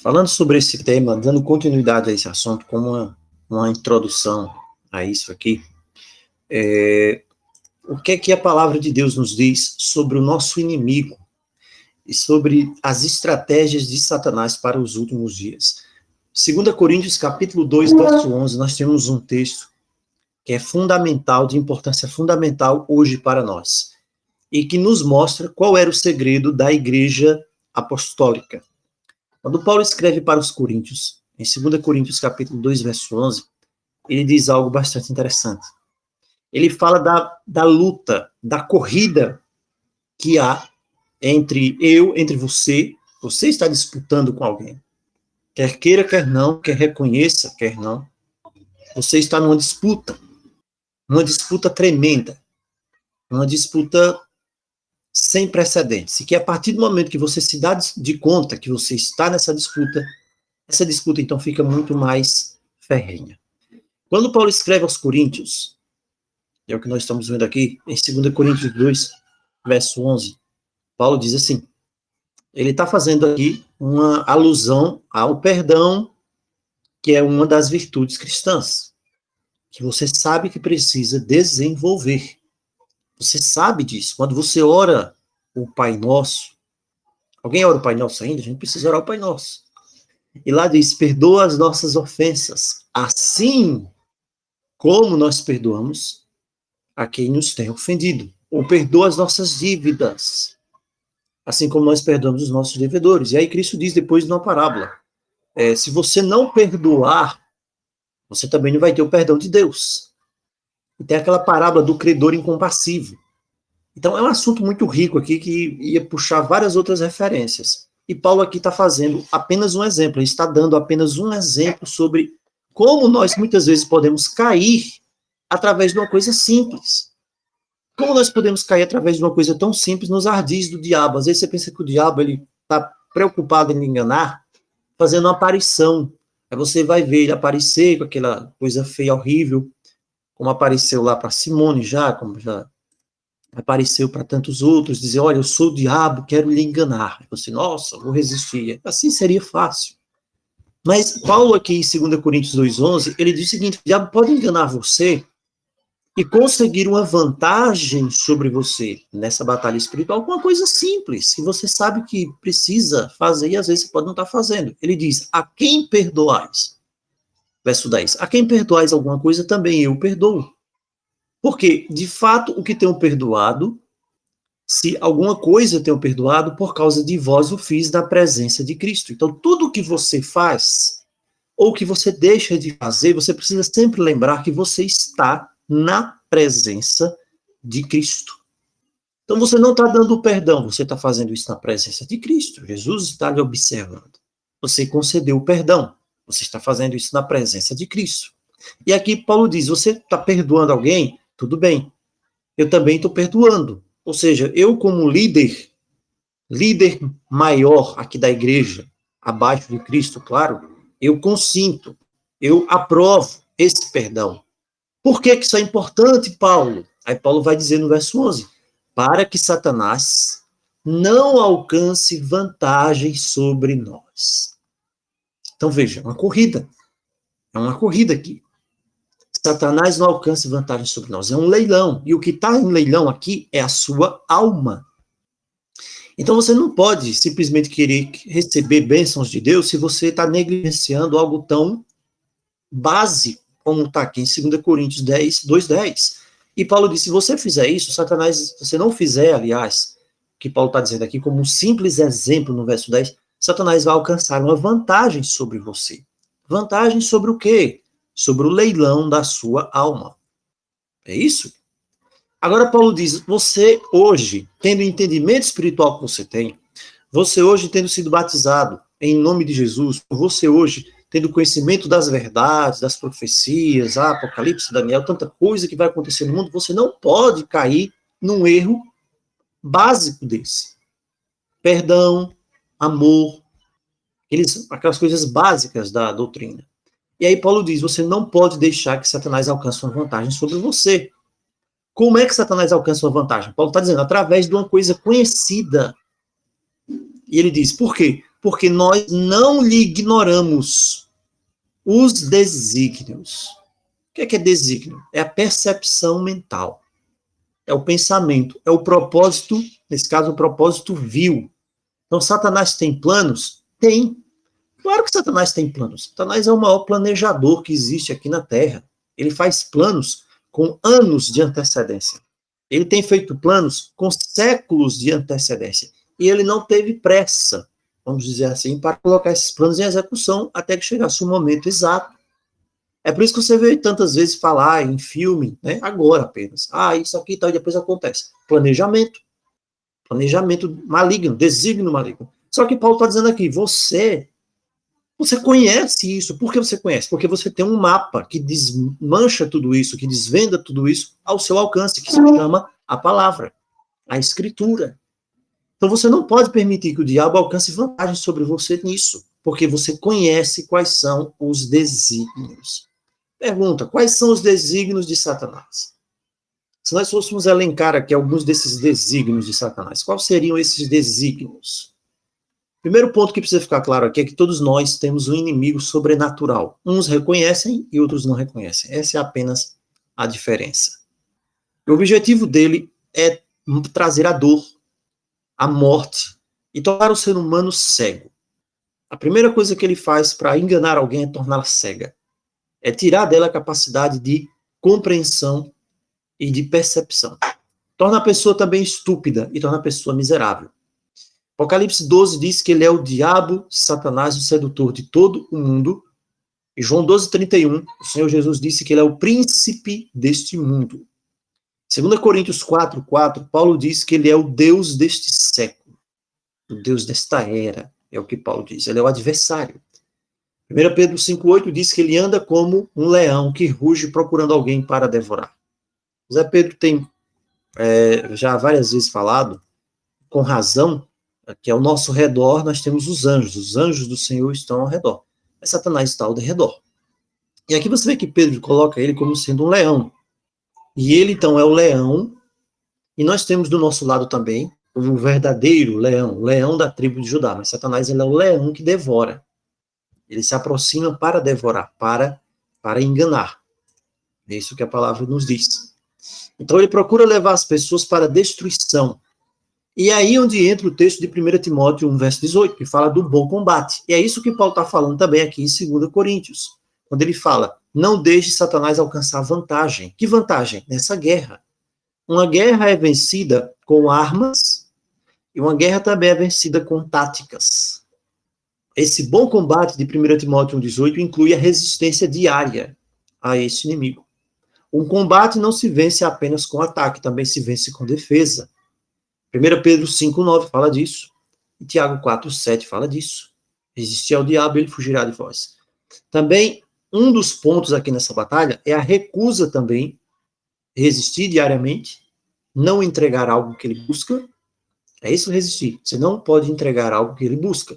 Falando sobre esse tema, dando continuidade a esse assunto, como uma introdução a isso aqui, o que é que a palavra de Deus nos diz sobre o nosso inimigo e sobre as estratégias de Satanás para os últimos dias? 2 Coríntios, capítulo 2, verso 11, nós temos um texto que é fundamental, de importância fundamental hoje para nós, e que nos mostra qual era o segredo da igreja apostólica. Quando Paulo escreve para os Coríntios, em 2 Coríntios, capítulo 2, verso 11, ele diz algo bastante interessante. Ele fala da luta, da corrida que há entre você está disputando com alguém. Quer queira, quer não, quer reconheça, quer não. Você está numa disputa tremenda, uma disputa sem precedentes. E que a partir do momento que você se dá de conta que você está nessa disputa, essa disputa então fica muito mais ferrenha. Quando Paulo escreve aos Coríntios, é o que nós estamos vendo aqui, em 2 Coríntios 2, verso 11, Paulo diz assim, ele está fazendo aqui uma alusão ao perdão, que é uma das virtudes cristãs, que você sabe que precisa desenvolver. Você sabe disso. Quando você ora o Pai Nosso, alguém ora o Pai Nosso ainda? A gente precisa orar o Pai Nosso. E lá diz, perdoa as nossas ofensas, assim como nós perdoamos a quem nos tem ofendido. Ou perdoa as nossas dívidas, assim como nós perdoamos os nossos devedores. E aí Cristo diz depois numa parábola, se você não perdoar, você também não vai ter o perdão de Deus. E tem aquela parábola do credor incompassivo. Então é um assunto muito rico aqui, que ia puxar várias outras referências. E Paulo aqui está fazendo apenas um exemplo, ele está dando apenas um exemplo sobre como nós muitas vezes podemos cair através de uma coisa simples. Como nós podemos cair através de uma coisa tão simples nos ardis do diabo? Às vezes você pensa que o diabo está preocupado em lhe enganar, fazendo uma aparição. Aí você vai ver ele aparecer com aquela coisa feia, horrível, como apareceu lá para Simone já, como já apareceu para tantos outros, dizer, olha, eu sou o diabo, quero lhe enganar. Aí você, nossa, vou resistir. Assim seria fácil. Mas Paulo aqui em 2 Coríntios 2,11, ele diz o seguinte, o diabo pode enganar você e conseguir uma vantagem sobre você nessa batalha espiritual com uma coisa simples, que você sabe que precisa fazer e às vezes você pode não estar fazendo. Ele diz, a quem perdoais? Verso 10, a quem perdoais alguma coisa, também eu perdoo. Porque, de fato, o que tenho perdoado, se alguma coisa eu tenho perdoado, por causa de vós o fiz na presença de Cristo. Então, tudo que você faz, ou que você deixa de fazer, você precisa sempre lembrar que você está na presença de Cristo. Então, você não está dando perdão, você está fazendo isso na presença de Cristo. Jesus está lhe observando. Você concedeu o perdão, você está fazendo isso na presença de Cristo. E aqui Paulo diz, você está perdoando alguém? Tudo bem, eu também estou perdoando. Ou seja, eu como líder maior aqui da igreja, abaixo de Cristo, claro, eu consinto, eu aprovo esse perdão. Por que isso é importante, Paulo? Aí Paulo vai dizer no verso 11, para que Satanás não alcance vantagem sobre nós. Então veja, é uma corrida aqui. Satanás não alcança vantagem sobre nós. É um leilão. E o que está em leilão aqui é a sua alma. Então você não pode simplesmente querer receber bênçãos de Deus se você está negligenciando algo tão básico como está aqui em 2 Coríntios 10, 2:10. E Paulo diz, se você fizer isso, Satanás, se você não fizer, aliás, o que Paulo está dizendo aqui como um simples exemplo no verso 10, Satanás vai alcançar uma vantagem sobre você. Vantagem sobre o quê? Sobre o leilão da sua alma. É isso? Agora Paulo diz, você hoje, tendo o entendimento espiritual que você tem, você hoje tendo sido batizado em nome de Jesus, você hoje tendo conhecimento das verdades, das profecias, Apocalipse, Daniel, tanta coisa que vai acontecer no mundo, você não pode cair num erro básico desse. Perdão, amor, aquelas coisas básicas da doutrina. E aí Paulo diz, você não pode deixar que Satanás alcance uma vantagem sobre você. Como é que Satanás alcança uma vantagem? Paulo está dizendo, através de uma coisa conhecida. E ele diz, por quê? porque nós não lhe ignoramos os desígnios. O que é desígnio? É a percepção mental. É o pensamento, é o propósito, nesse caso, o propósito vil. Então, Satanás tem planos? Tem. Claro que Satanás tem planos. Satanás é o maior planejador que existe aqui na Terra. Ele faz planos com anos de antecedência. Ele tem feito planos com séculos de antecedência. E ele não teve pressa, vamos dizer assim, para colocar esses planos em execução até que chegasse o momento exato. É por isso que você vê tantas vezes falar em filme, né, agora apenas. Isso aqui e tal, e depois acontece. Planejamento maligno, desígnio maligno. Só que Paulo está dizendo aqui, você conhece isso. Por que você conhece? Porque você tem um mapa que desmancha tudo isso, que desvenda tudo isso ao seu alcance, que se chama a palavra, a escritura. Então você não pode permitir que o diabo alcance vantagem sobre você nisso, porque você conhece quais são os desígnios. Pergunta, quais são os desígnios de Satanás? Se nós fôssemos elencar aqui alguns desses desígnios de Satanás, quais seriam esses desígnios? Primeiro ponto que precisa ficar claro aqui é que todos nós temos um inimigo sobrenatural. Uns reconhecem e outros não reconhecem. Essa é apenas a diferença. O objetivo dele é trazer a dor, a morte e tornar o ser humano cego. A primeira coisa que ele faz para enganar alguém é torná-la cega. É tirar dela a capacidade de compreensão e de percepção. Torna a pessoa também estúpida e torna a pessoa miserável. Apocalipse 12 diz que ele é o diabo, Satanás, o sedutor de todo o mundo. E João 12:31, o Senhor Jesus disse que ele é o príncipe deste mundo. 2 Coríntios 4:4, Paulo diz que ele é o Deus deste século, o Deus desta era, é o que Paulo diz, ele é o adversário. 1 Pedro 5:8 diz que ele anda como um leão que ruge procurando alguém para devorar. Zé Pedro tem já várias vezes falado, com razão, que ao nosso redor nós temos os anjos do Senhor estão ao redor. Mas Satanás está ao redor. E aqui você vê que Pedro coloca ele como sendo um leão. E ele, então, é o leão, e nós temos do nosso lado também o verdadeiro leão, o leão da tribo de Judá. Mas Satanás, ele é o leão que devora. Ele se aproxima para devorar, para enganar. É isso que a palavra nos diz. Então, ele procura levar as pessoas para a destruição. E é aí onde entra o texto de 1 Timóteo 1, verso 18, que fala do bom combate. E é isso que Paulo está falando também aqui em 2 Coríntios, quando ele fala, não deixe Satanás alcançar vantagem. Que vantagem? Nessa guerra. Uma guerra é vencida com armas, e uma guerra também é vencida com táticas. Esse bom combate de 1 Timóteo 1,18 inclui a resistência diária a esse inimigo. Um combate não se vence apenas com ataque, também se vence com defesa. 1 Pedro 5,9 fala disso. E Tiago 4,7 fala disso. Resistir ao diabo, ele fugirá de vós. Também, um dos pontos aqui nessa batalha é a recusa também, resistir diariamente, não entregar algo que ele busca. É isso resistir. Você não pode entregar algo que ele busca.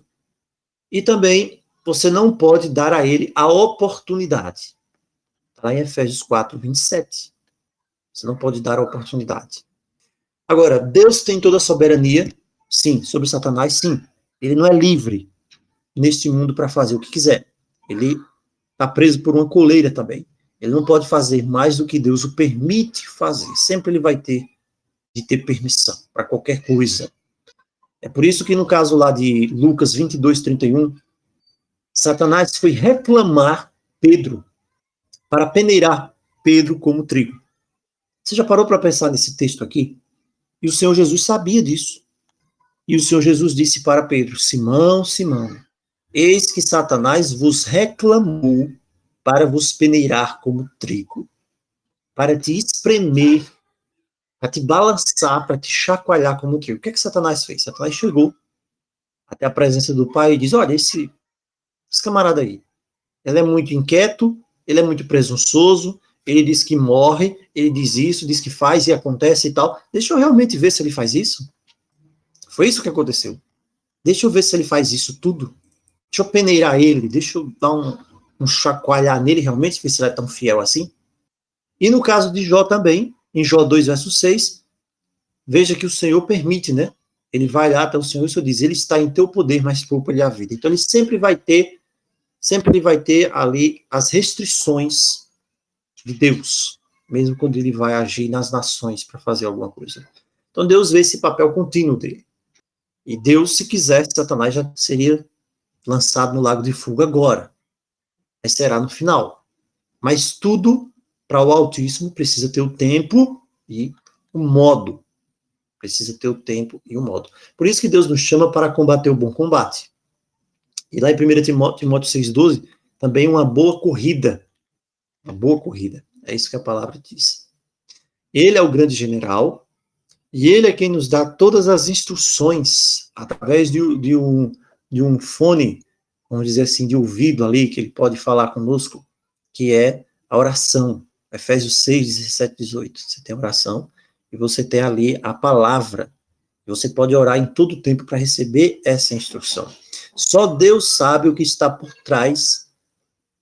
E também, você não pode dar a ele a oportunidade. Está lá em Efésios 4:27. Você não pode dar a oportunidade. Agora, Deus tem toda a soberania, sim, sobre Satanás, sim. Ele não é livre neste mundo para fazer o que quiser. Ele está preso por uma coleira também. Ele não pode fazer mais do que Deus o permite fazer. Sempre ele vai ter de ter permissão para qualquer coisa. É por isso que no caso lá de Lucas 22:31, Satanás foi reclamar Pedro para peneirar Pedro como trigo. Você já parou para pensar nesse texto aqui? E o Senhor Jesus sabia disso. E o Senhor Jesus disse para Pedro, Simão, Simão, eis que Satanás vos reclamou para vos peneirar como trigo, para te espremer, para te balançar, para te chacoalhar como trigo. O que é que Satanás fez? Satanás chegou até a presença do Pai e diz, olha, esse camarada aí, ele é muito inquieto, ele é muito presunçoso, ele diz que morre, ele diz isso, diz que faz e acontece e tal. Deixa eu realmente ver se ele faz isso. Foi isso que aconteceu. Deixa eu ver se ele faz isso tudo. Deixa eu peneirar ele, deixa eu dar um chacoalhar nele realmente, ver se ele é tão fiel assim. E no caso de Jó também, em Jó 2, verso 6, veja que o Senhor permite, né? ele vai lá até o Senhor, e o Senhor diz, ele está em teu poder, mas poupa-lhe a vida. Então, ele sempre vai ter ali as restrições de Deus, mesmo quando ele vai agir nas nações para fazer alguma coisa. Então, Deus vê esse papel contínuo dele. E Deus, se quisesse, Satanás já seria lançado no lago de fogo agora. Mas será no final. Mas tudo, para o Altíssimo, precisa ter o tempo e o modo. Precisa ter o tempo e o modo. Por isso que Deus nos chama para combater o bom combate. E lá em 1 Timóteo 6,12, também uma boa corrida. Uma boa corrida. É isso que a palavra diz. Ele é o grande general, e ele é quem nos dá todas as instruções, através de um fone, vamos dizer assim, de ouvido ali, que ele pode falar conosco, que é a oração. Efésios 6, 17, 18. Você tem a oração, e você tem ali a palavra. Você pode orar em todo tempo para receber essa instrução. Só Deus sabe o que está por trás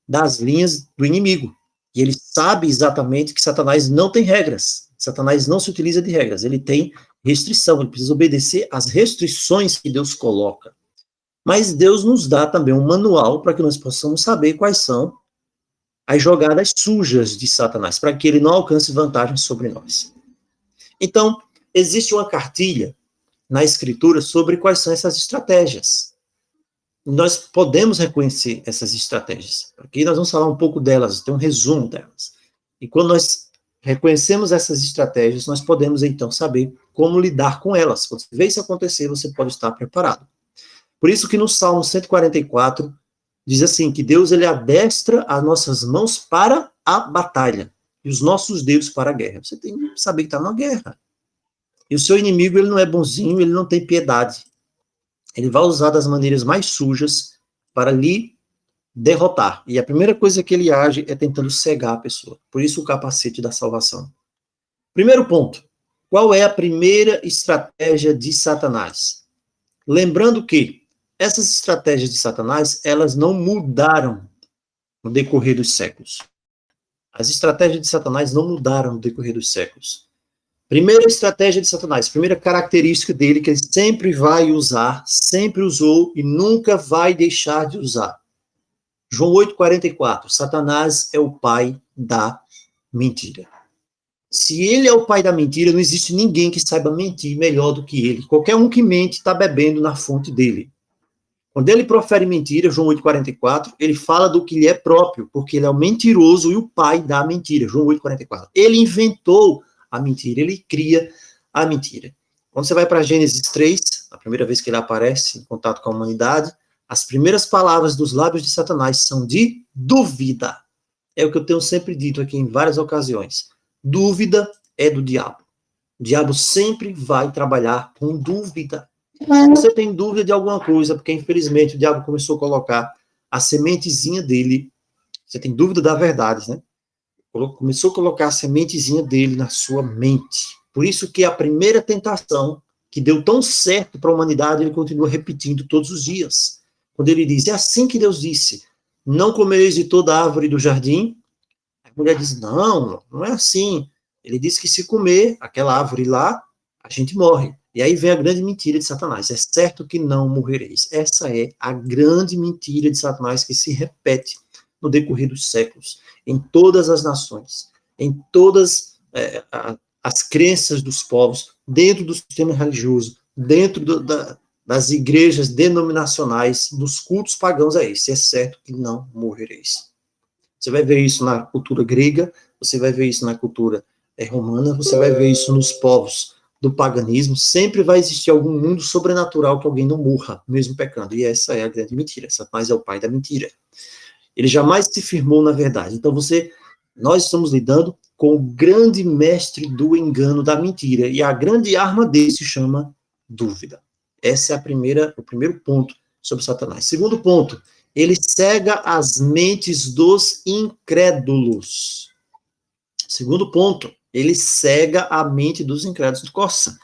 das linhas do inimigo. E ele sabe exatamente que Satanás não tem regras. Satanás não se utiliza de regras. Ele tem restrição. Ele precisa obedecer às restrições que Deus coloca. Mas Deus nos dá também um manual para que nós possamos saber quais são as jogadas sujas de Satanás, para que ele não alcance vantagem sobre nós. Então, existe uma cartilha na Escritura sobre quais são essas estratégias. Nós podemos reconhecer essas estratégias. Aqui nós vamos falar um pouco delas, tem um resumo delas. E quando nós reconhecemos essas estratégias, nós podemos então saber como lidar com elas. Quando você vê isso acontecer, você pode estar preparado. Por isso que no Salmo 144 diz assim, que Deus ele adestra as nossas mãos para a batalha e os nossos dedos para a guerra. Você tem que saber que está numa guerra. E o seu inimigo, ele não é bonzinho, ele não tem piedade. Ele vai usar das maneiras mais sujas para lhe derrotar. E a primeira coisa que ele age é tentando cegar a pessoa. Por isso o capacete da salvação. Primeiro ponto. Qual é a primeira estratégia de Satanás? Lembrando que essas estratégias de Satanás, elas não mudaram no decorrer dos séculos. As estratégias de Satanás não mudaram no decorrer dos séculos. Primeira estratégia de Satanás, primeira característica dele que ele sempre vai usar, sempre usou e nunca vai deixar de usar. João 8,44, Satanás é o pai da mentira. Se ele é o pai da mentira, não existe ninguém que saiba mentir melhor do que ele. Qualquer um que mente está bebendo na fonte dele. Quando ele profere mentira, João 8,44, ele fala do que lhe é próprio, porque ele é o mentiroso e o pai da mentira, João 8,44. Ele inventou a mentira, ele cria a mentira. Quando você vai para Gênesis 3, a primeira vez que ele aparece em contato com a humanidade, as primeiras palavras dos lábios de Satanás são de dúvida. É o que eu tenho sempre dito aqui em várias ocasiões. Dúvida é do diabo. O diabo sempre vai trabalhar com dúvida. Se você tem dúvida de alguma coisa, porque infelizmente o diabo começou a colocar a sementezinha dele, você tem dúvida da verdade, né? Começou a colocar a sementezinha dele na sua mente. Por isso que a primeira tentação, que deu tão certo para a humanidade, ele continua repetindo todos os dias. Quando ele diz, é assim que Deus disse, não comereis de toda árvore do jardim. A mulher diz, não, não é assim. Ele disse que se comer aquela árvore lá, a gente morre. E aí vem a grande mentira de Satanás. É certo que não morrereis. Essa é a grande mentira de Satanás que se repete no decorrer dos séculos, em todas as nações, em todas as crenças dos povos, dentro do sistema religioso, dentro das igrejas denominacionais, dos cultos pagãos, é esse. É certo que não morrereis. Você vai ver isso na cultura grega, você vai ver isso na cultura romana, você vai ver isso nos povos do paganismo. Sempre vai existir algum mundo sobrenatural que alguém não morra, mesmo pecando. E essa é a grande mentira. Satanás é o pai da mentira. Ele jamais se firmou na verdade. Então nós estamos lidando com o grande mestre do engano, da mentira. E a grande arma dele se chama dúvida. Esse é o primeiro ponto sobre Satanás. Segundo ponto, ele cega as mentes dos incrédulos. Segundo ponto, ele cega a mente dos incrédulos. Nossa,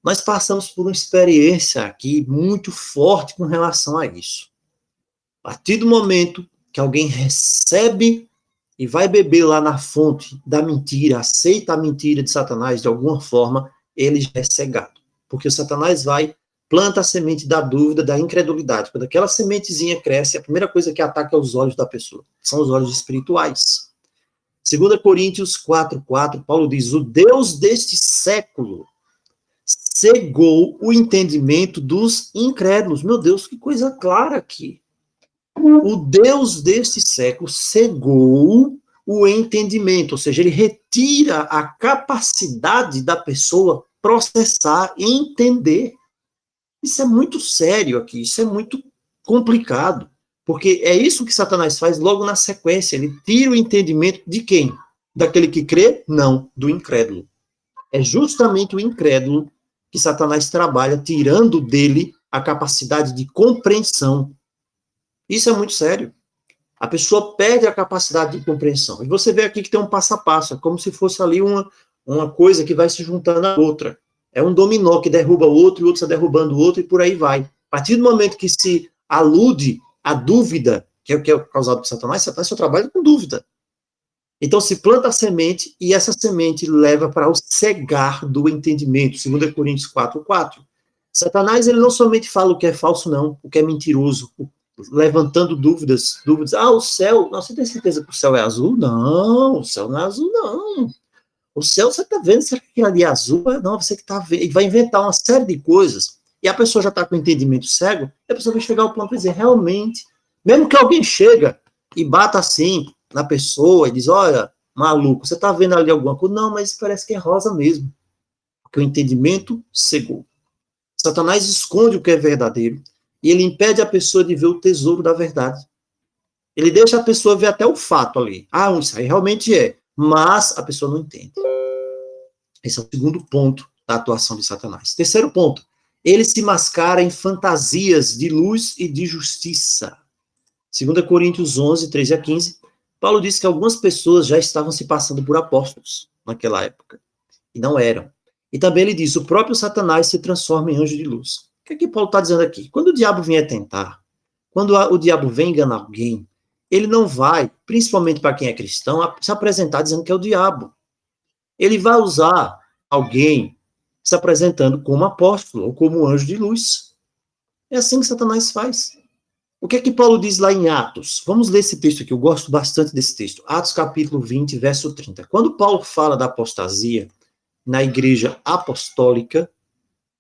nós passamos por uma experiência aqui muito forte com relação a isso. A partir do momento que alguém recebe e vai beber lá na fonte da mentira, aceita a mentira de Satanás de alguma forma, ele já é cegado. Porque o Satanás planta a semente da dúvida, da incredulidade. Quando aquela sementezinha cresce, a primeira coisa que ataca é os olhos da pessoa. São os olhos espirituais. 2 Coríntios 4:4, Paulo diz, o Deus deste século cegou o entendimento dos incrédulos. Meu Deus, que coisa clara aqui. O Deus deste século cegou o entendimento, ou seja, ele retira a capacidade da pessoa processar e entender. Isso é muito sério aqui, isso é muito complicado, porque é isso que Satanás faz logo na sequência, ele tira o entendimento de quem? Daquele que crê? Não, do incrédulo. É justamente o incrédulo que Satanás trabalha, tirando dele a capacidade de compreensão. Isso é muito sério. A pessoa perde a capacidade de compreensão. E você vê aqui que tem um passo a passo, é como se fosse ali uma coisa que vai se juntando à outra. É um dominó que derruba o outro, e o outro está derrubando o outro, e por aí vai. A partir do momento que se alude a dúvida, que é o que é causado por Satanás só trabalha com dúvida. Então se planta a semente, e essa semente leva para o cegar do entendimento. 2 Coríntios 4:4. Satanás, ele não somente fala o que é falso, não, o que é mentiroso, levantando dúvidas. Ah, o céu, não, você tem certeza que o céu é azul? Não, o céu não é azul, não. O céu, você está vendo, será que aquilo ali é azul? Não, você que está vendo. E vai inventar uma série de coisas, e a pessoa já está com o entendimento cego, e a pessoa vai chegar ao ponto de dizer, realmente, mesmo que alguém chega e bata assim na pessoa e diz, olha, maluco, você está vendo ali alguma coisa? Não, mas parece que é rosa mesmo. Porque o entendimento cegou. Satanás esconde o que é verdadeiro, e ele impede a pessoa de ver o tesouro da verdade. Ele deixa a pessoa ver até o fato ali. Ah, isso aí realmente é. Mas a pessoa não entende. Esse é o segundo ponto da atuação de Satanás. Terceiro ponto. Ele se mascara em fantasias de luz e de justiça. 2 Coríntios 11, 13 a 15, Paulo diz que algumas pessoas já estavam se passando por apóstolos naquela época. E não eram. E também ele diz, o próprio Satanás se transforma em anjo de luz. O que é que Paulo está dizendo aqui? Quando o diabo vier tentar, quando o diabo vem enganar alguém, ele não vai, principalmente para quem é cristão, se apresentar dizendo que é o diabo. Ele vai usar alguém se apresentando como apóstolo ou como anjo de luz. É assim que Satanás faz. O que é que Paulo diz lá em Atos? Vamos ler esse texto aqui, eu gosto bastante desse texto. Atos capítulo 20, verso 30. Quando Paulo fala da apostasia na igreja apostólica,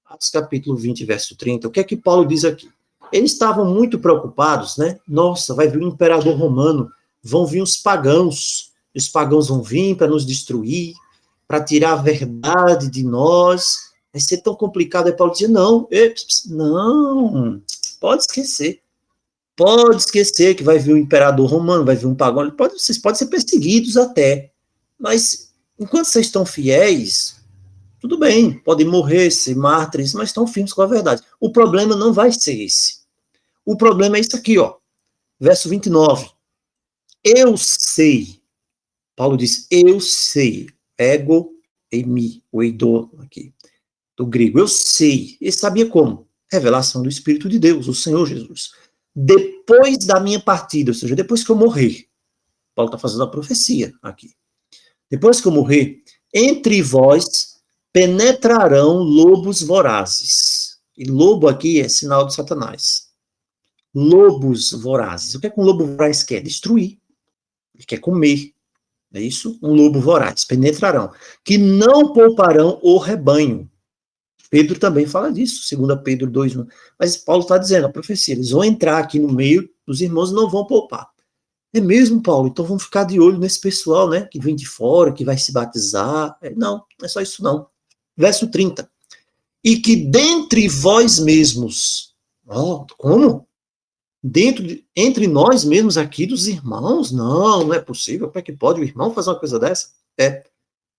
Atos capítulo 20, verso 30, o que é que Paulo diz aqui? Eles estavam muito preocupados, né? Nossa, vai vir o imperador romano, vão vir os pagãos vão vir para nos destruir, para tirar a verdade de nós, vai ser tão complicado. Aí Paulo dizia, não, não, pode esquecer que vai vir o imperador romano, vai vir um pagão, vocês podem ser perseguidos até, mas enquanto vocês estão fiéis, tudo bem, podem morrer, ser mártires, mas estão firmes com a verdade. O problema não vai ser esse. O problema é isso aqui, ó. Verso 29. Eu sei. Paulo diz, eu sei. Ego eimi, o eido aqui, do grego. Eu sei. Ele sabia como? Revelação do Espírito de Deus, o Senhor Jesus. Depois da minha partida, ou seja, depois que eu morrer. Paulo está fazendo a profecia aqui. Depois que eu morrer, entre vós penetrarão lobos vorazes. E lobo aqui é sinal de Satanás. Lobos vorazes. O que é que um lobo voraz quer? Destruir. Ele quer comer. É isso? Um lobo voraz. Penetrarão. Que não pouparão o rebanho. Pedro também fala disso, 2 Pedro 2:1. Mas Paulo está dizendo, a profecia, eles vão entrar aqui no meio dos irmãos e não vão poupar. É mesmo, Paulo? Então vamos ficar de olho nesse pessoal, né? Que vem de fora, que vai se batizar. Não, não é só isso não. Verso 30. E que dentre vós mesmos, como? Entre nós mesmos aqui dos irmãos? Não, não é possível. Como é que pode o irmão fazer uma coisa dessa?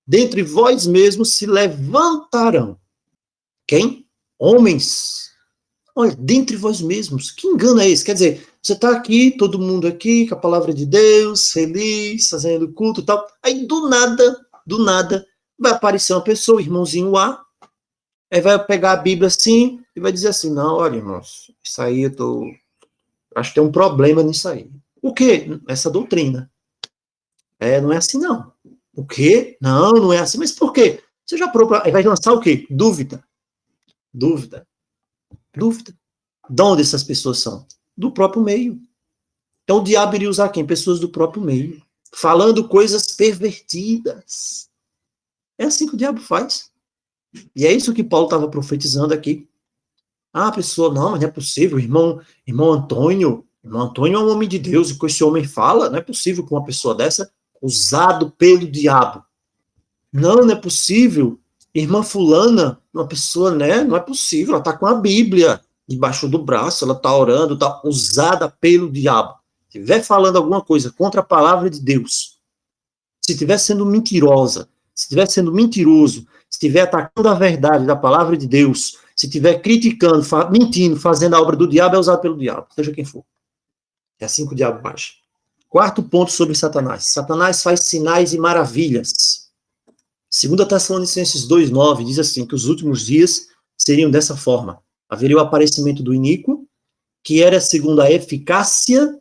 Dentre vós mesmos se levantarão. Quem? Homens. Olha, dentre vós mesmos. Que engano é esse? Quer dizer, você está aqui, todo mundo aqui, com a palavra de Deus, feliz, fazendo culto e tal. Aí, do nada, vai aparecer uma pessoa, o irmãozinho A, aí vai pegar a Bíblia assim e vai dizer assim, não, olha, irmãos, isso aí acho que tem um problema nisso aí. O quê? Essa doutrina. Não é assim, não. O quê? Não, não é assim. Mas por quê? Você já parou aí vai lançar o quê? Dúvida. Dúvida. Dúvida. De onde essas pessoas são? Do próprio meio. Então o diabo iria usar quem? Pessoas do próprio meio. Falando coisas pervertidas. É assim que o diabo faz. E é isso que Paulo estava profetizando aqui. Ah, a pessoa, não, mas não é possível, irmão Antônio é um homem de Deus, e o que esse homem fala, não é possível que uma pessoa dessa, usado pelo diabo. Não é possível, irmã fulana, uma pessoa, né, não é possível, ela está com a Bíblia debaixo do braço, ela está orando, está usada pelo diabo. Se estiver falando alguma coisa contra a palavra de Deus, se estiver sendo mentirosa, se estiver sendo mentiroso, se estiver atacando a verdade da palavra de Deus, se estiver criticando, mentindo, fazendo a obra do diabo, é usado pelo diabo, seja quem for. É assim que o diabo age. Quarto ponto sobre Satanás. Satanás faz sinais e maravilhas. 2 Tessalonicenses 2,9 diz assim, que os últimos dias seriam dessa forma. Haveria o aparecimento do iníquo, que era segundo a eficácia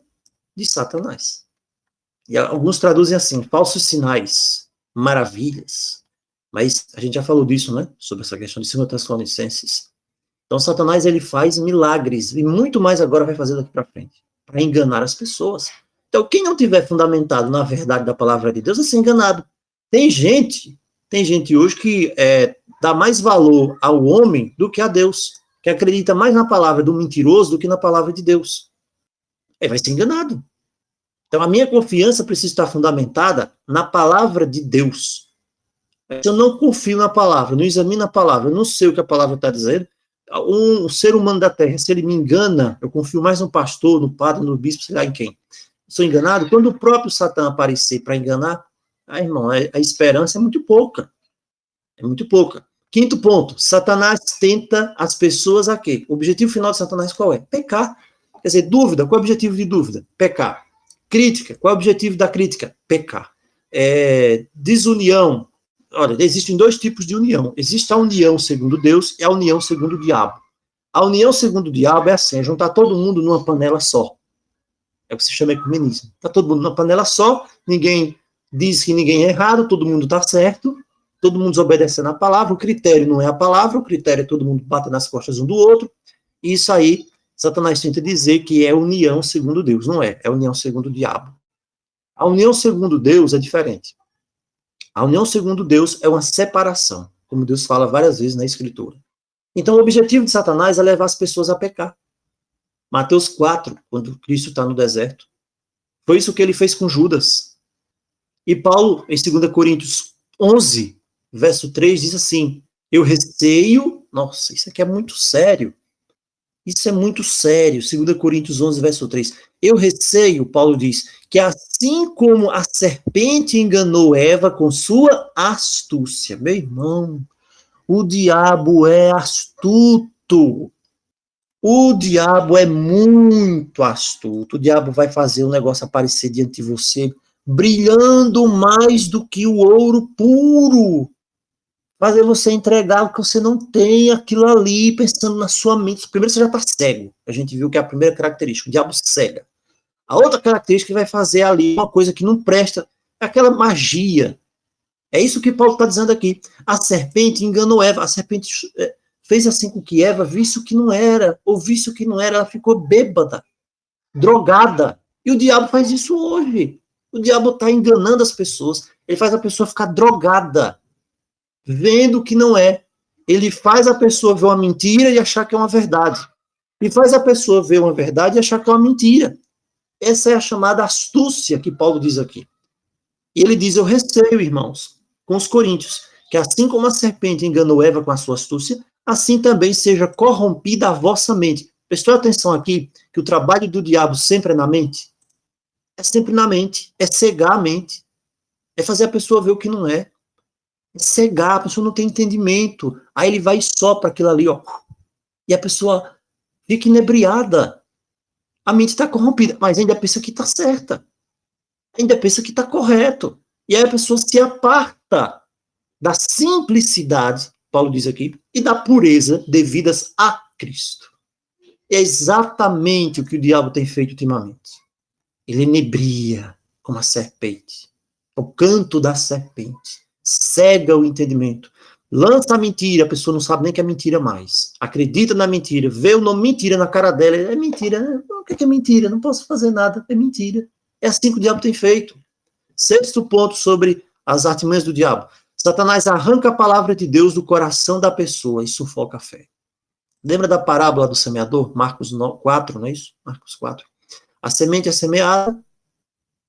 de Satanás. E alguns traduzem assim, falsos sinais, maravilhas. Mas a gente já falou disso, né? Sobre essa questão de 2 Tessalonicenses. Então, Satanás, ele faz milagres, e muito mais agora vai fazer daqui para frente, para enganar as pessoas. Então, quem não tiver fundamentado na verdade da palavra de Deus, vai ser enganado. Tem gente hoje que dá mais valor ao homem do que a Deus, que acredita mais na palavra do mentiroso do que na palavra de Deus. Ele vai ser enganado. Então, a minha confiança precisa estar fundamentada na palavra de Deus. Se eu não confio na palavra, não examino a palavra, eu não sei o que a palavra está dizendo, um ser humano da terra, se ele me engana, eu confio mais no pastor, no padre, no bispo, sei lá em quem. Sou enganado, quando o próprio Satã aparecer para enganar, irmão, a esperança é muito pouca. É muito pouca. Quinto ponto, Satanás tenta as pessoas a quê? O objetivo final de Satanás qual é? Pecar. Quer dizer, dúvida, qual é o objetivo de dúvida? Pecar. Crítica, qual é o objetivo da crítica? Pecar. Desunião. Olha, existem dois tipos de união. Existe a união segundo Deus e a união segundo o diabo. A união segundo o diabo é assim, é juntar todo mundo numa panela só. É o que se chama ecumenismo. Está todo mundo numa panela só, ninguém diz que ninguém é errado, todo mundo está certo, todo mundo desobedecendo a palavra, o critério não é a palavra, o critério é todo mundo bate nas costas um do outro, e isso aí, Satanás tenta dizer que é união segundo Deus. Não é, é união segundo o diabo. A união segundo Deus é diferente. A união segundo Deus é uma separação, como Deus fala várias vezes na Escritura. Então, o objetivo de Satanás é levar as pessoas a pecar. Mateus 4, quando Cristo está no deserto, foi isso que ele fez com Judas. E Paulo, em 2 Coríntios 11, verso 3, diz assim, eu receio, nossa, isso aqui é muito sério, isso é muito sério, 2 Coríntios 11, verso 3, eu receio, Paulo diz, que assim como a serpente enganou Eva com sua astúcia, meu irmão, o diabo é astuto, o diabo é muito astuto, o diabo vai fazer o negócio aparecer diante de você, brilhando mais do que o ouro puro, fazer você entregar o que você não tem, aquilo ali, pensando na sua mente. Primeiro, você já está cego. A gente viu que é a primeira característica, o diabo cega. A outra característica que vai fazer ali uma coisa que não presta, é aquela magia. É isso que Paulo está dizendo aqui. A serpente enganou Eva, a serpente fez assim com que Eva visse o que não era, ou visse o que não era, ela ficou bêbada, drogada. E o diabo faz isso hoje. O diabo está enganando as pessoas, ele faz a pessoa ficar drogada, vendo o que não é. Ele faz a pessoa ver uma mentira e achar que é uma verdade. E faz a pessoa ver uma verdade e achar que é uma mentira. Essa é a chamada astúcia que Paulo diz aqui. E ele diz, eu receio, irmãos, com os coríntios, que assim como a serpente enganou Eva com a sua astúcia, assim também seja corrompida a vossa mente. Prestou atenção aqui, que o trabalho do diabo sempre é na mente? É sempre na mente, é cegar a mente, é fazer a pessoa ver o que não é cegar, a pessoa não tem entendimento, aí ele vai e sopra aquilo ali, ó, e a pessoa fica inebriada, a mente está corrompida, mas ainda pensa que está certa, ainda pensa que está correto, e aí a pessoa se aparta da simplicidade, Paulo diz aqui, e da pureza devidas a Cristo. É exatamente o que o diabo tem feito ultimamente. Ele inebria como a serpente, o canto da serpente, cega o entendimento. Lança a mentira, a pessoa não sabe nem que é mentira mais. Acredita na mentira, vê o nome mentira na cara dela, é mentira. O que é mentira? Não posso fazer nada, é mentira. É assim que o diabo tem feito. Sexto ponto sobre as artimanhas do diabo. Satanás arranca a palavra de Deus do coração da pessoa e sufoca a fé. Lembra da parábola do semeador? Marcos 4, não é isso? Marcos 4. A semente é semeada,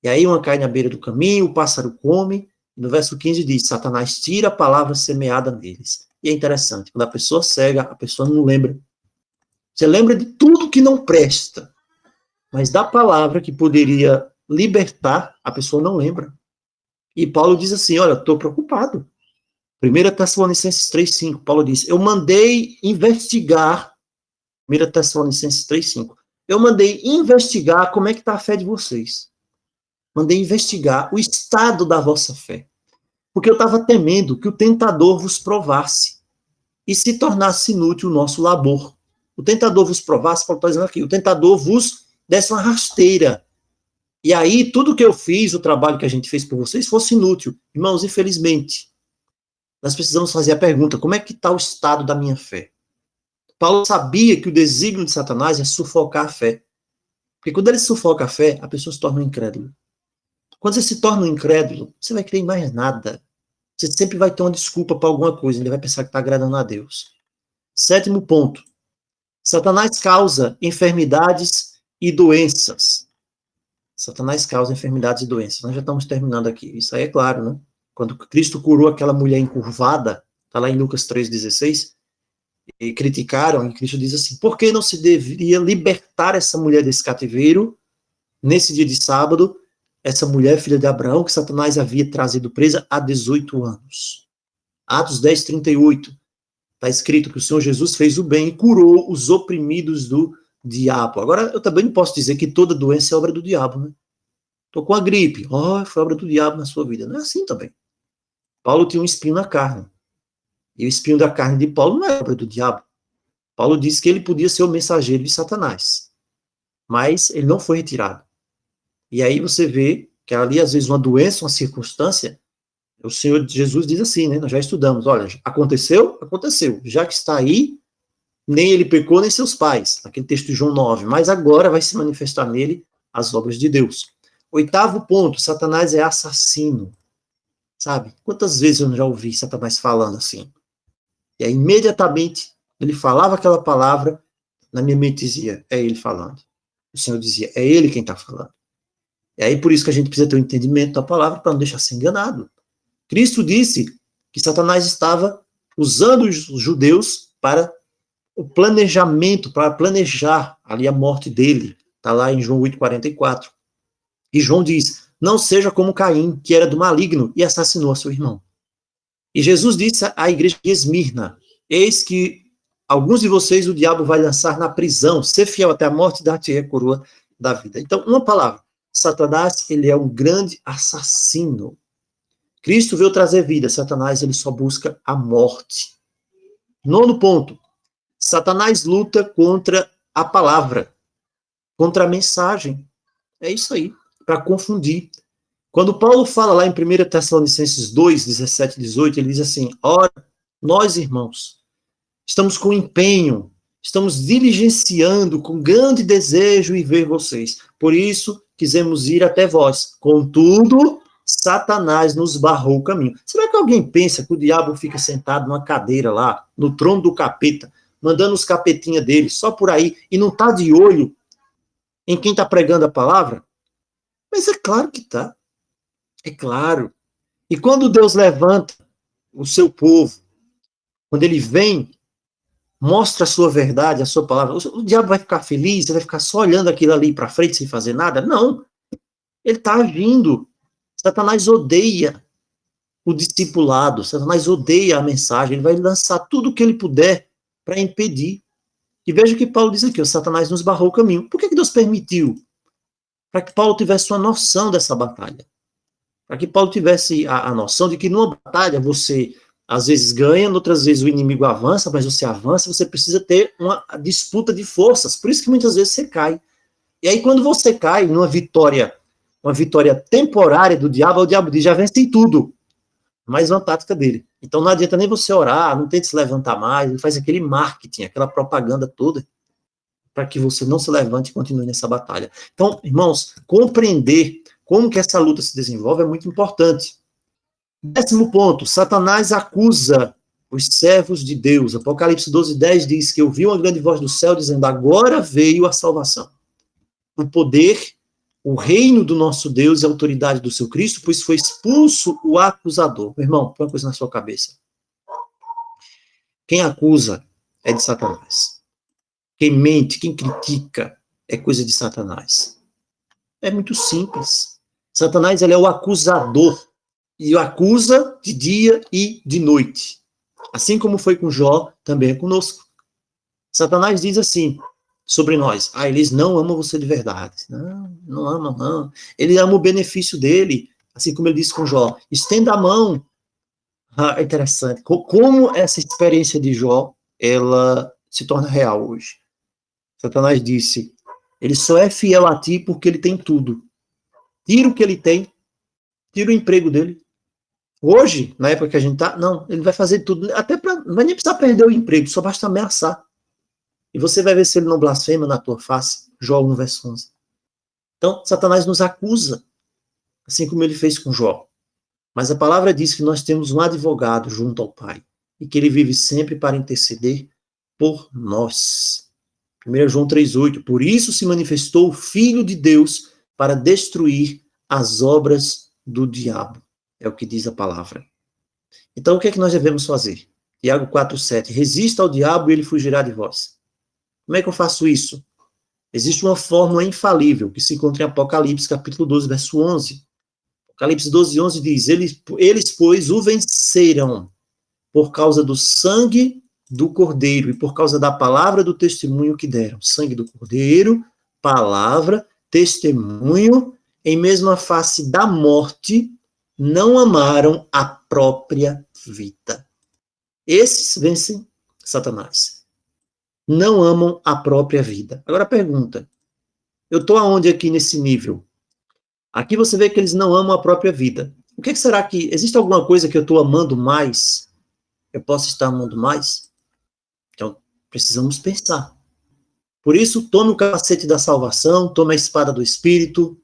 e aí uma cai na beira do caminho, o pássaro come, e no verso 15 diz, Satanás tira a palavra semeada neles. E é interessante, quando a pessoa cega, a pessoa não lembra. Você lembra de tudo que não presta, mas da palavra que poderia libertar, a pessoa não lembra. E Paulo diz assim, olha, estou preocupado. 1 Tessalonicenses 3,5, Paulo diz, eu mandei investigar, 1 Tessalonicenses 3,5, eu mandei investigar como é que está a fé de vocês. Mandei investigar o estado da vossa fé. Porque eu estava temendo que o tentador vos provasse e se tornasse inútil o nosso labor. O tentador vos provasse, Paulo está dizendo aqui, o tentador vos desse uma rasteira. E aí, tudo que eu fiz, o trabalho que a gente fez por vocês, fosse inútil. Irmãos, infelizmente, nós precisamos fazer a pergunta, como é que está o estado da minha fé? Paulo sabia que o desígnio de Satanás é sufocar a fé. Porque quando ele sufoca a fé, a pessoa se torna um incrédulo. Quando você se torna um incrédulo, você vai crer em mais nada. Você sempre vai ter uma desculpa para alguma coisa, ele vai pensar que está agradando a Deus. Sétimo ponto. Satanás causa enfermidades e doenças. Satanás causa enfermidades e doenças. Nós já estamos terminando aqui. Isso aí é claro, né? Quando Cristo curou aquela mulher encurvada, está lá em Lucas 3,16, e criticaram, e Cristo diz assim, por que não se deveria libertar essa mulher desse cativeiro, nesse dia de sábado, essa mulher, filha de Abraão, que Satanás havia trazido presa há 18 anos. Atos 10, 38. Está escrito que o Senhor Jesus fez o bem e curou os oprimidos do diabo. Agora, eu também não posso dizer que toda doença é obra do diabo, né? Estou com a gripe. Foi obra do diabo na sua vida. Não é assim também. Paulo tinha um espinho na carne. E o espinho da carne de Paulo não é obra do diabo. Paulo disse que ele podia ser o mensageiro de Satanás. Mas ele não foi retirado. E aí você vê que ali, às vezes, uma doença, uma circunstância, o Senhor Jesus diz assim, né? Nós já estudamos, olha, aconteceu? Aconteceu. Já que está aí, nem ele pecou, nem seus pais, naquele texto de João 9, mas agora vai se manifestar nele as obras de Deus. Oitavo ponto, Satanás é assassino. Sabe? Quantas vezes eu já ouvi Satanás falando assim? E aí, imediatamente, ele falava aquela palavra, na minha mente dizia, é ele falando. O Senhor dizia, é ele quem está falando. E aí, por isso que a gente precisa ter um entendimento da palavra para não deixar ser enganado. Cristo disse que Satanás estava usando os judeus para o planejamento, para planejar ali a morte dele. Está lá em João 8,44. E João diz, não seja como Caim, que era do maligno e assassinou a seu irmão. E Jesus disse à igreja de Esmirna, eis que alguns de vocês o diabo vai lançar na prisão, ser fiel até a morte e dar-te a coroa da vida. Então, uma palavra, Satanás, ele é um grande assassino. Cristo veio trazer vida, Satanás, ele só busca a morte. Nono ponto, Satanás luta contra a palavra, contra a mensagem. É isso aí, para confundir. Quando Paulo fala lá em 1 Tessalonicenses 2, 17 e 18, ele diz assim, ora, nós, irmãos, estamos com empenho, estamos diligenciando com grande desejo em ver vocês. Por isso, quisemos ir até vós. Contudo, Satanás nos barrou o caminho. Será que alguém pensa que o diabo fica sentado numa cadeira lá, no trono do capeta, mandando os capetinhas dele só por aí, e não está de olho em quem está pregando a palavra? Mas é claro que está. É claro. E quando Deus levanta o seu povo, quando ele vem, mostra a sua verdade, a sua palavra, o diabo vai ficar feliz, ele vai ficar só olhando aquilo ali para frente sem fazer nada? Não. Ele está agindo. Satanás odeia o discipulado, Satanás odeia a mensagem, ele vai lançar tudo o que ele puder para impedir. E veja o que Paulo diz aqui, o Satanás nos barrou o caminho. Por que Deus permitiu? Para que Paulo tivesse uma noção dessa batalha. Para que Paulo tivesse a noção de que numa batalha você, às vezes, ganha, outras vezes o inimigo avança, mas você avança, você precisa ter uma disputa de forças. Por isso que muitas vezes você cai. E aí, quando você cai numa vitória, uma vitória temporária do diabo, o diabo diz, já venci tudo. Mais uma tática dele. Então não adianta nem você orar, não tente se levantar mais, ele faz aquele marketing, aquela propaganda toda, para que você não se levante e continue nessa batalha. Então, irmãos, compreender como que essa luta se desenvolve é muito importante. 10º ponto, Satanás acusa os servos de Deus. Apocalipse 12:10 diz que eu vi uma grande voz do céu dizendo, agora veio a salvação. O poder, o reino do nosso Deus e a autoridade do seu Cristo, pois foi expulso o acusador. Meu irmão, põe uma coisa na sua cabeça. Quem acusa é de Satanás. Quem mente, quem critica é coisa de Satanás. É muito simples. Satanás, ele é o acusador. E o acusa de dia e de noite. Assim como foi com Jó, também é conosco. Satanás diz assim sobre nós, eles não amam você de verdade. Não amam, não. Ele ama o benefício dele, assim como ele disse com Jó. Estenda a mão. É interessante. Como essa experiência de Jó, ela se torna real hoje. Satanás disse, ele só é fiel a ti porque ele tem tudo. Tira o que ele tem, tira o emprego dele. Hoje, na época que a gente tá, não, ele vai fazer tudo, até não vai nem precisar perder o emprego, só basta ameaçar. E você vai ver se ele não blasfema na tua face. Jó 1, verso 11. Então, Satanás nos acusa, assim como ele fez com Jó. Mas a palavra diz que nós temos um advogado junto ao Pai, e que ele vive sempre para interceder por nós. 1 João 3,8, por isso se manifestou o Filho de Deus para destruir as obras do diabo. É o que diz a palavra. Então, o que é que nós devemos fazer? Tiago 4,7, resista ao diabo e ele fugirá de vós. Como é que eu faço isso? Existe uma fórmula infalível que se encontra em Apocalipse, capítulo 12, verso 11. Apocalipse 12:11 diz, eles, pois, o venceram por causa do sangue do Cordeiro e por causa da palavra do testemunho que deram. Sangue do Cordeiro, palavra, testemunho, em mesma face da morte, não amaram a própria vida. Esses vencem Satanás. Não amam a própria vida. Agora pergunta, eu estou aonde aqui nesse nível? Aqui você vê que eles não amam a própria vida. O que será que, existe alguma coisa que eu estou amando mais? Eu posso estar amando mais? Então, precisamos pensar. Por isso, tome o capacete da salvação, tome a espada do Espírito,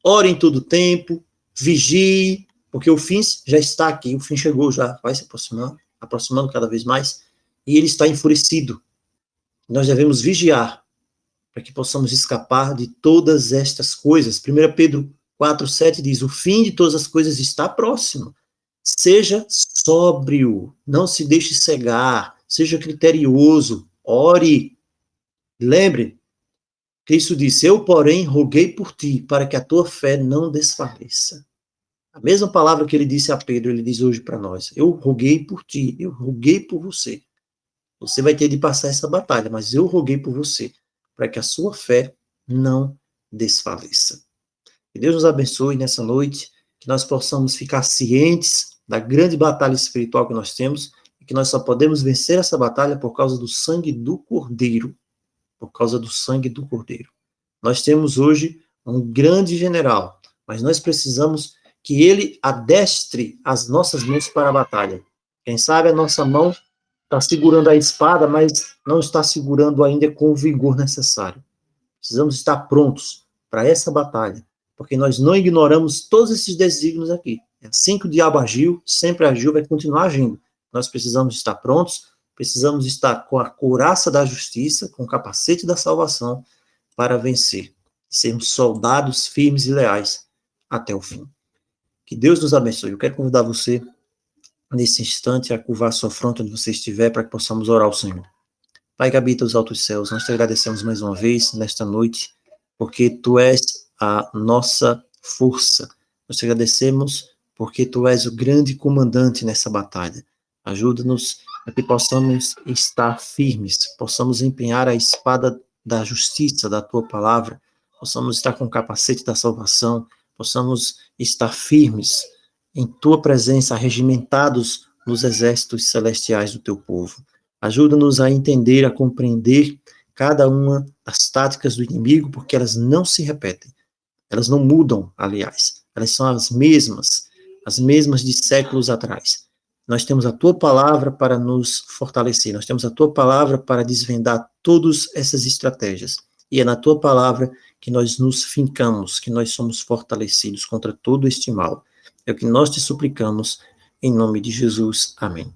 ore em todo tempo, vigie, porque o fim já está aqui, o fim chegou já, vai se aproximando cada vez mais, e ele está enfurecido. Nós devemos vigiar, para que possamos escapar de todas estas coisas. 1 Pedro 4,7 diz, o fim de todas as coisas está próximo. Seja sóbrio, não se deixe cegar, seja criterioso, ore. Lembre, Cristo disse, eu, porém, roguei por ti, para que a tua fé não desfaleça. A mesma palavra que ele disse a Pedro, ele diz hoje para nós. Eu roguei por ti, eu roguei por você. Você vai ter de passar essa batalha, mas eu roguei por você, para que a sua fé não desfaleça. Que Deus nos abençoe nessa noite, que nós possamos ficar cientes da grande batalha espiritual que nós temos, e que nós só podemos vencer essa batalha por causa do sangue do Cordeiro. Por causa do sangue do Cordeiro. Nós temos hoje um grande general, mas nós precisamos que ele adestre as nossas mãos para a batalha. Quem sabe a nossa mão está segurando a espada, mas não está segurando ainda com o vigor necessário. Precisamos estar prontos para essa batalha, porque nós não ignoramos todos esses desígnios aqui. É assim que o diabo agiu, sempre agiu, vai continuar agindo. Nós precisamos estar prontos, precisamos estar com a couraça da justiça, com o capacete da salvação, para vencer. Sermos soldados firmes e leais até o fim. Que Deus nos abençoe. Eu quero convidar você, nesse instante, a curvar sua fronte onde você estiver, para que possamos orar ao Senhor. Pai que habita os altos céus, nós te agradecemos mais uma vez, nesta noite, porque Tu és a nossa força. Nós te agradecemos porque Tu és o grande comandante nessa batalha. Ajuda-nos a que possamos estar firmes, possamos empenhar a espada da justiça, da Tua palavra, possamos estar com o capacete da salvação, possamos estar firmes em Tua presença, arregimentados nos exércitos celestiais do Teu povo. Ajuda-nos a entender, a compreender cada uma das táticas do inimigo, porque elas não se repetem. Elas não mudam, aliás. Elas são as mesmas. as mesmas de séculos atrás. Nós temos a tua palavra para nos fortalecer, nós temos a tua palavra para desvendar todas essas estratégias. E é na tua palavra que nós nos fincamos, que nós somos fortalecidos contra todo este mal. É o que nós te suplicamos, em nome de Jesus. Amém.